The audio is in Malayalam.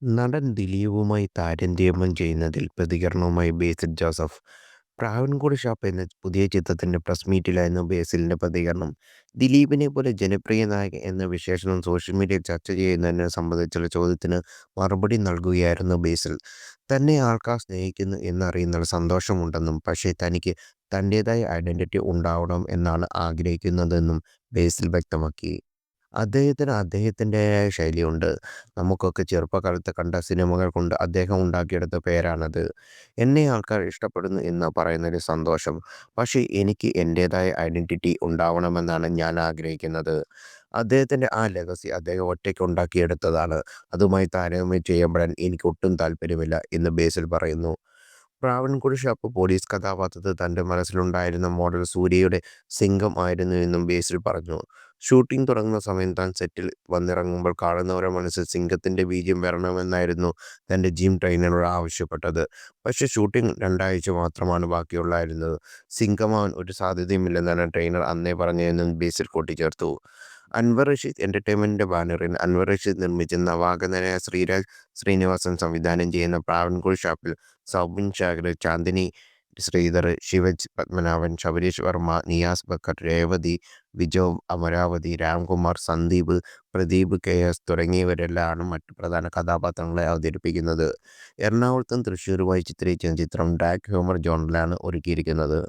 നടൻ ദിലീപുമായി താരതമ്യം ചെയ്യുന്നതിൽ പ്രതികരണവുമായി ബേസിൽ ജോസഫ്. പ്രാവൻകൂട് ഷാപ്പ് എന്ന പുതിയ ചിത്രത്തിന്റെ പ്രസ് മീറ്റിലായിരുന്നു ബേസിലിന്റെ പ്രതികരണം. ദിലീപിനെ പോലെ ജനപ്രിയ നായകൻ എന്ന വിശേഷണം സോഷ്യൽ മീഡിയയിൽ ചർച്ച ചെയ്യുന്നതിനെ സംബന്ധിച്ചുള്ള ചോദ്യത്തിന് മറുപടി നൽകുകയായിരുന്നു ബേസിൽ. തന്നെ ആൾക്കാർ സ്നേഹിക്കുന്നു എന്നറിയുന്നതിൽ സന്തോഷമുണ്ടെന്നും പക്ഷേ തനിക്ക് തൻ്റെതായ ഐഡന്റിറ്റി ഉണ്ടാവണം എന്നാണ് ആഗ്രഹിക്കുന്നതെന്നും ബേസിൽ വ്യക്തമാക്കി. അദ്ദേഹത്തിന് അദ്ദേഹത്തിൻ്റെതായ ശൈലിയുണ്ട്. നമുക്കൊക്കെ ചെറുപ്പകാലത്ത് കണ്ട സിനിമകൾ കൊണ്ട് അദ്ദേഹം ഉണ്ടാക്കിയെടുത്ത പേരാണത്. എന്നെ ആൾക്കാർ ഇഷ്ടപ്പെടുന്നു എന്ന് പറയുന്നതിൽ സന്തോഷം. പക്ഷേ എനിക്ക് എൻ്റെതായ ഐഡന്റിറ്റി ഉണ്ടാവണമെന്നാണ് ഞാൻ ആഗ്രഹിക്കുന്നത്. അദ്ദേഹത്തിൻ്റെ ആ ലെഗസി അദ്ദേഹം ഒറ്റയ്ക്ക് ഉണ്ടാക്കിയെടുത്തതാണ്. അതുമായി താരതമ്യം ചെയ്യപ്പെടാൻ എനിക്ക് ഒട്ടും താല്പര്യമില്ല എന്ന് ബേസിൽ പറയുന്നു. പ്രാവൻകുടി ഷാപ്പ് പോലീസ് കഥാപാത്രത്തിൽ തൻ്റെ മനസ്സിലുണ്ടായിരുന്ന മോഡൽ സൂര്യയുടെ സിംഗം ആയിരുന്നു എന്നും ബേസിൽ പറഞ്ഞു. ഷൂട്ടിംഗ് തുടങ്ങുന്ന സമയം താൻ സെറ്റിൽ വന്നിറങ്ങുമ്പോൾ കാണുന്നവരുടെ മനസ്സിൽ സിംഗത്തിൻ്റെ ബീജം വരണമെന്നായിരുന്നു തൻ്റെ ജിം ട്രെയിനറോട് ആവശ്യപ്പെട്ടത്. പക്ഷേ ഷൂട്ടിംഗ് 2 ആഴ്ച മാത്രമാണ് ബാക്കിയുള്ളായിരുന്നത്. സിംഗമാവാൻ ഒരു സാധ്യതയുമില്ലെന്നാണ് ട്രെയിനർ അന്നേ പറഞ്ഞതെന്നും ബേസിൽ കൂട്ടിച്ചേർത്തു. അൻവർ റഷീദ് എൻ്റർടൈൻമെൻറ്റിൻ്റെ ബാനറിൽ അൻവർ റഷീദ് നിർമ്മിച്ച് നവാഗതനായ ശ്രീരാജ് ശ്രീനിവാസൻ സംവിധാനം ചെയ്യുന്ന പ്രാവൻകൂട് ഷാപ്പിൽ സൗബിൻ ഷാഹിർ, ചാന്ദിനി ശ്രീധർ, ശിവജ് പത്മനാഭൻ, ശബരീഷ് വർമ്മ, നിയാസ് ബക്കർ, രേവതി, വിജോ അമരാവതി, രാംകുമാർ, സന്ദീപ്, പ്രദീപ് KS തുടങ്ങിയവരെല്ലാമാണ് മറ്റ് പ്രധാന കഥാപാത്രങ്ങളെ അവതരിപ്പിക്കുന്നത്. എറണാകുളത്തും തൃശ്ശൂരുമായി ചിത്രീകരിച്ച ചിത്രം ഡാർക്ക് ഹ്യൂമർ ജോണറിലാണ് ഒരുക്കിയിരിക്കുന്നത്.